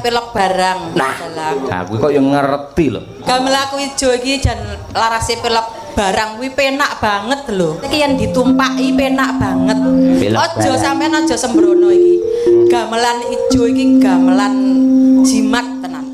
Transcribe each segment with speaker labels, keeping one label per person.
Speaker 1: pelok barang.
Speaker 2: Nah, aku kok yang ngerti loh.
Speaker 1: Gamelan aku ijo iki jan larase pelok barang kuwi penak banget lho. Iki yen ditumpaki penak banget. Aja sampean aja sembrono iki. Gamelan ijo iki gamelan jimat tenan.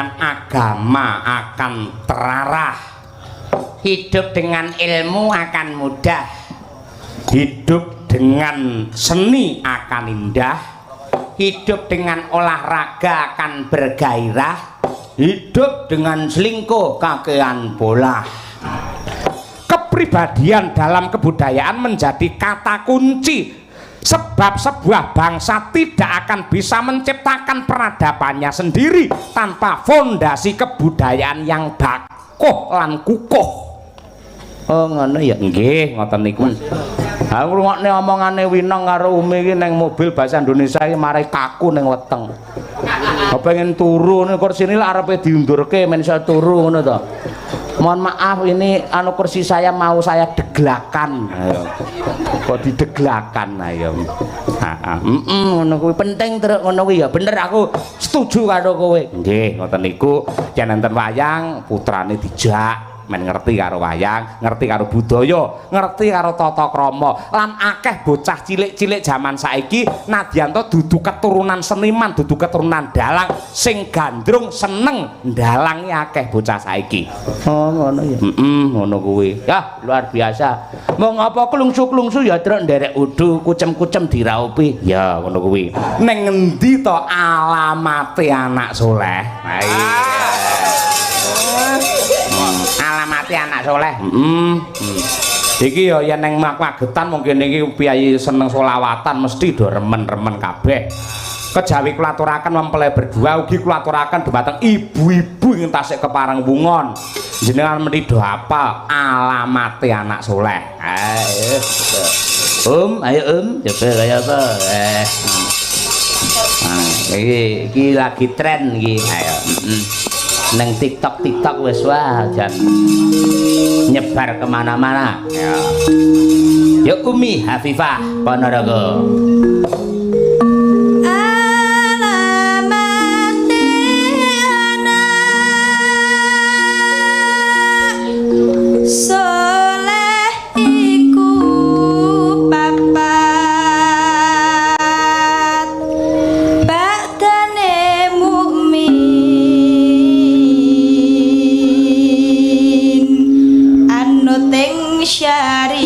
Speaker 3: dengan agama akan terarah, hidup dengan ilmu akan mudah, hidup dengan seni akan indah, hidup dengan olahraga akan bergairah, hidup dengan selingkuh kakean bola. Kepribadian dalam kebudayaan menjadi kata kunci, sebab sebuah bangsa tidak akan bisa menciptakan peradabannya sendiri tanpa fondasi kebudayaan yang bakuh lan kukuh. Oh ngono ya, nggih ngoten niku. Ha ngrungokne omongane Winong karo Umi iki ning mobil bahasa Indonesia iki marai kaku ning weteng. Pengen turu ning kursine lek arepe diundurke men iso turu ngono to. Mohon maaf ini anu kursi saya mau saya deglakan. Ayo. Kok dideglakan ayo. Heeh. Ngono kuwi penting terus ngono kuwi ya bener aku setuju karo kowe. Nggih, ngoten niku yen enten wayang putrane dijak men ngerti karo wayang, ngerti karo budaya, ngerti karo tata krama. Lan akeh bocah cilik-cilik zaman saiki nadyan to dudu keturunan seniman, dudu keturunan dalang sing gandrung seneng ndalangi akeh bocah saiki. Oh ngono ya. Ngono kuwi. Ya luar biasa. Mau ngapa klungsu-klungsu ya truk nderek udu, kucem-kucem diraupi. Ya ngono kuwi. Ning ngendi to alamate anak soleh? Nah iya. Alamati anak soleh. Iki ya yen nang Magetan mungkin iki piyayi seneng selawatan mesti do remen-remen kabeh. Kejawi kula aturaken mempelai berdua ugi kula aturaken dhumateng ibu-ibu ing tasik kepareng wungon. Jenengan mesti do hafal alamati anak soleh. Ayo. Ayo coba kaya apa? Iki lagi tren iki. Ayo. Neng TikTok wis wah jan nyebar kemana-mana ya. Yuk Umi Hafifah Ponorogo.
Speaker 1: Syariat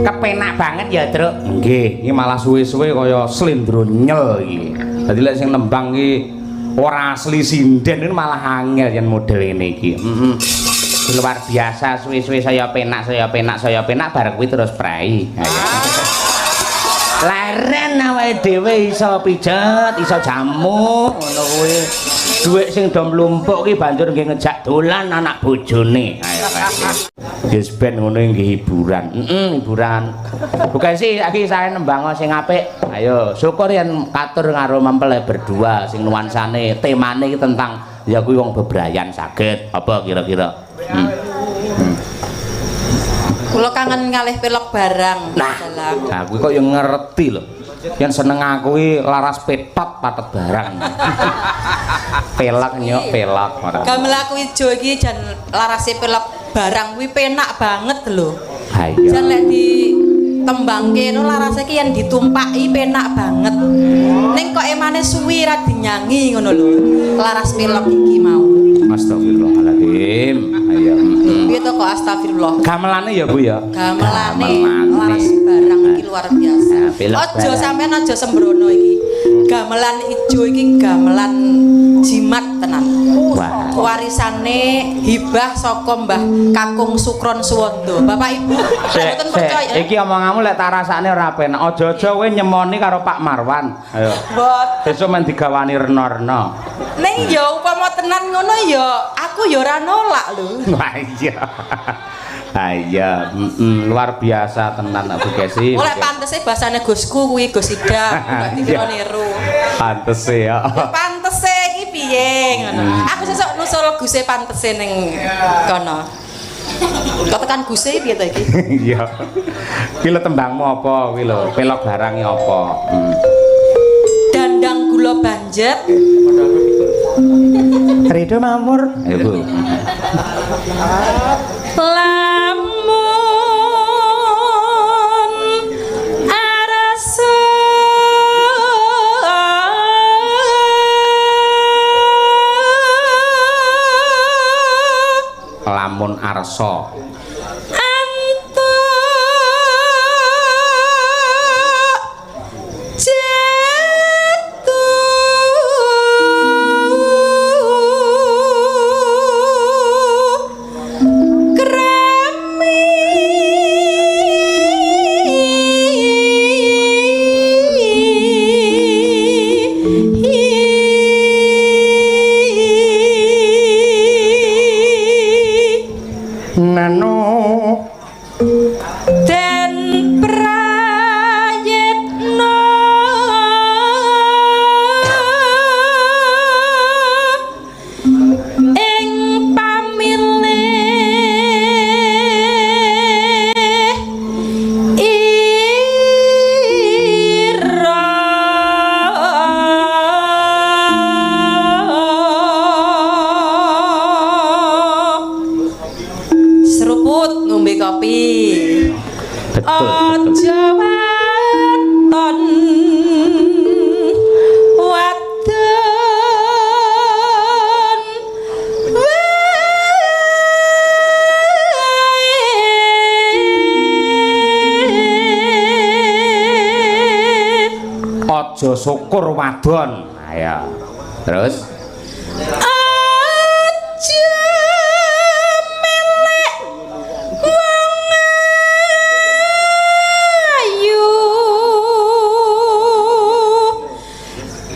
Speaker 3: Kepenak banget ya, Truk. Nggih, iki malah suwe-suwe kaya slendro nyel iki. Dadi lek sing nembang iki ora asli sinden ini malah angel yen model ini iki. Luar biasa, suwe-suwe saya penak bareng kuwi terus prei. Leren awake dhewe iso pijet, iso jamu ngono kuwi. Dhuwit sing do mlumpuk ki banjur nggih ngejak dolan anak bojone. Ayo wis ben ngono nggih hiburan. Hiburan. Bukan sih iki saya nembang sing apik. Ayo syukur yen katur karo mempelai berdua sing nuansane temane iki tentang ya kuwi wong bebrayan saged. Apa kira-kira?
Speaker 1: Kula kangen kalih pelok barang.
Speaker 3: Nah, kuwi kok yo ngerti lho. Yen seneng aku iki laras petot patet barang. Pelak nyok pelak.
Speaker 1: Gamel aku ijo iki jan larase pelok barang kuwi penak banget lho.
Speaker 3: Ha iya.
Speaker 1: Jan lek ditembangke no larase iki yen ditumpaki penak banget. Ning kok emane suwi ra dinyangi ngono lho. Laras pelok iki mau.
Speaker 3: Astagfirullahaladzim. Ayo.
Speaker 1: Piye to kok astagfirullah.
Speaker 3: Gamelane ya Bu ya.
Speaker 1: Gamelane laras barang iki luar biasa. Aja sampean aja sembrono iki. Gamelan ijo iki gamelan jimat tenan.
Speaker 3: Wah.
Speaker 1: Warisane hibah saka Mbah Kakung Sukron Suwondo. Bapak Ibu mboten percaya.
Speaker 3: Iki omonganmu lek tak rasane ora penak. Aja-aja kowe nyemoni karo Pak Marwan. Ayo.
Speaker 1: Mbot.
Speaker 3: Besok men digawani rena-rena.
Speaker 1: Ning ya upama tenan ngono ya aku ya ora nolak lho.
Speaker 3: Wah iya. Iya, luar biasa tenan Bu Kesi.
Speaker 1: Oleh pantese basane Gusku kuwi Gus Ida, enggak dikira niru.
Speaker 3: Pantese ya.
Speaker 1: Pantese iki piye ngono. Aku sesuk nusul Guse pantese ning kono. Kok tekan Guse piye to iki?
Speaker 3: Iya. Ki lho tembangmu apa kuwi lho? Pelok barange apa?
Speaker 1: Dandang gula banjet.
Speaker 3: Rido mamur. Ayo Bu. Lamun arsa aja syukur wadon. Ayo. Terus
Speaker 1: aja melek wong ayu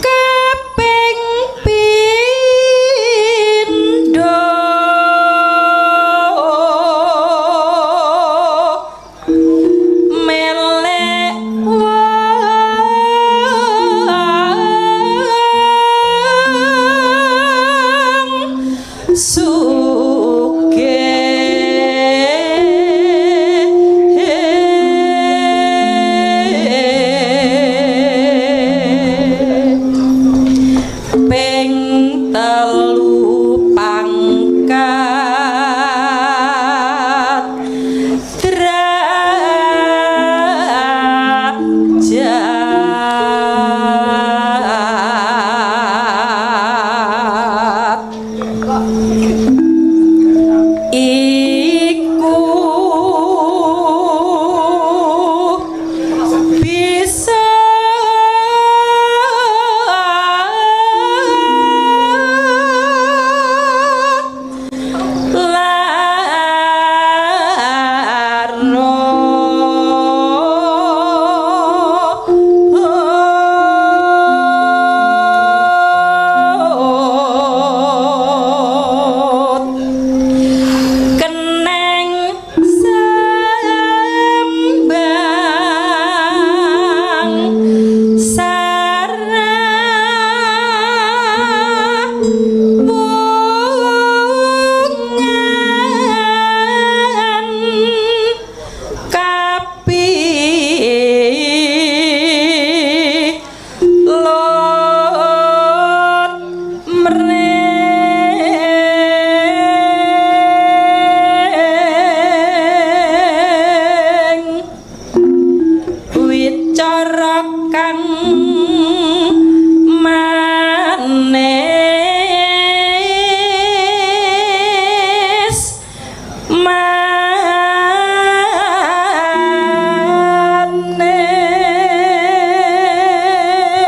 Speaker 1: kaping pindho melek wong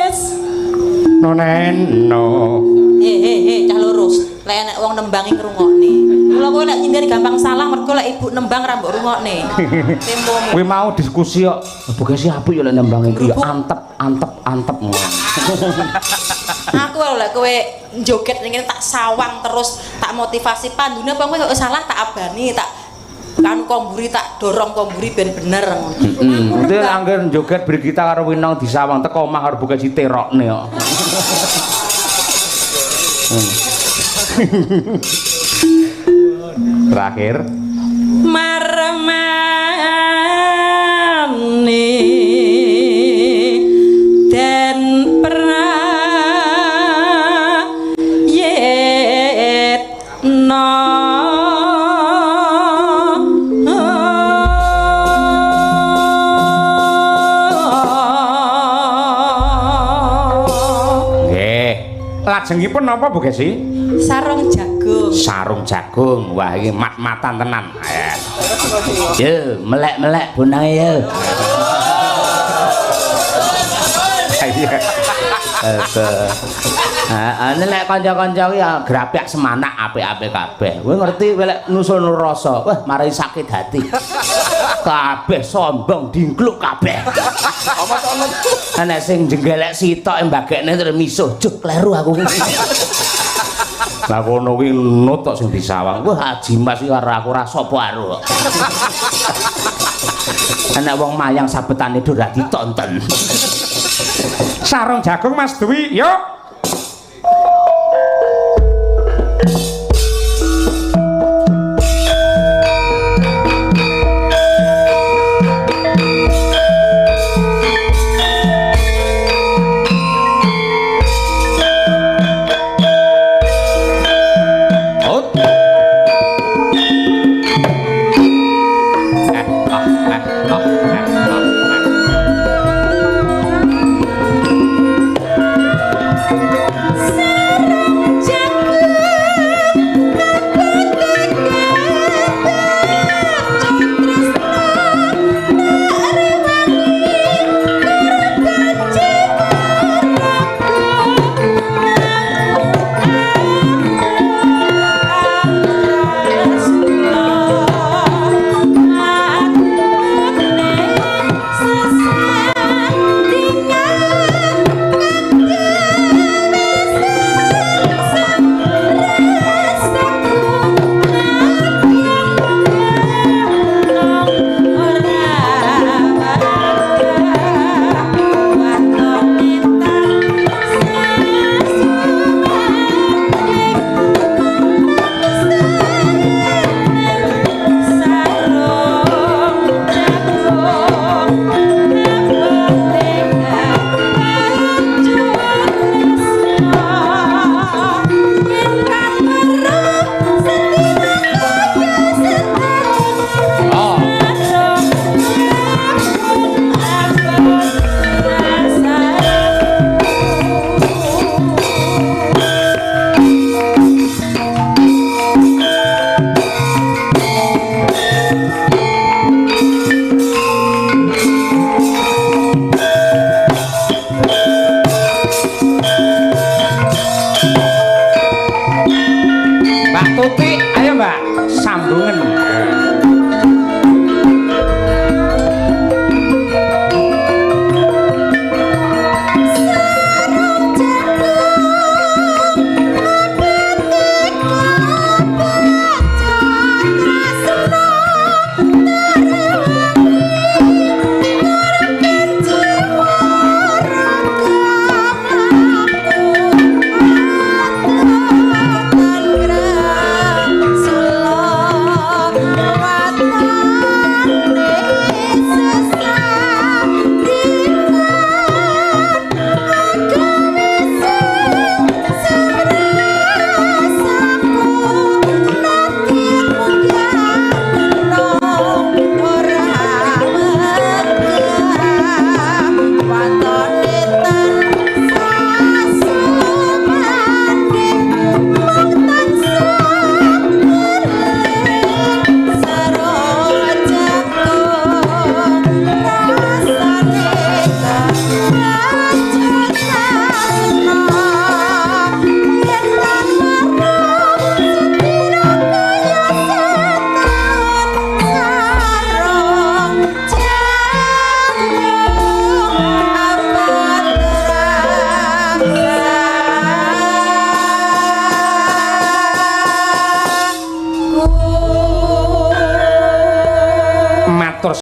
Speaker 1: manis
Speaker 3: noneno
Speaker 1: cah lurus lek nek wong nembangi ngrungokne kula kowe lek nyindir gampang salah mergo lek ibu nembang ra mbok rungokne tempomu
Speaker 3: kuwi mau diskusi kok bugesi apik ya lek nembang iki ya antep
Speaker 1: aku lek kowe joget ning tak sawang terus tak motivasi pandune apa kowe kok salah tak abani tak kan komburi tak dorong komburi ben bener
Speaker 3: itu angger joget Brigita karo Winong disawang teko omah karo bugesi terokne kok terakhir
Speaker 1: marmani dan prayetno
Speaker 3: lajengipun napa Bu Gesi?
Speaker 1: sarung jagung.
Speaker 3: Sarung jagung. Wah iki mat-matan tenan. Yo, melek-melek bonange yo. Iya. Ane lek kanca-kanca ki ya grapyak semanak apik-apik kabeh. Kowe ngerti lek nusul rasa, wah marai sakit hati. Kabeh sombong dingkluk kabeh. Ana sing jenggelek sitok mbagekne terus misuh, juk kleru aku. Lah kono kuwi nut tok sing disawang. Wah Haji Mas iki karo aku ora sapa karo. Ana wong mayang sabetane dur ra ditonton. Sarung jagung Mas Dwi, yuk.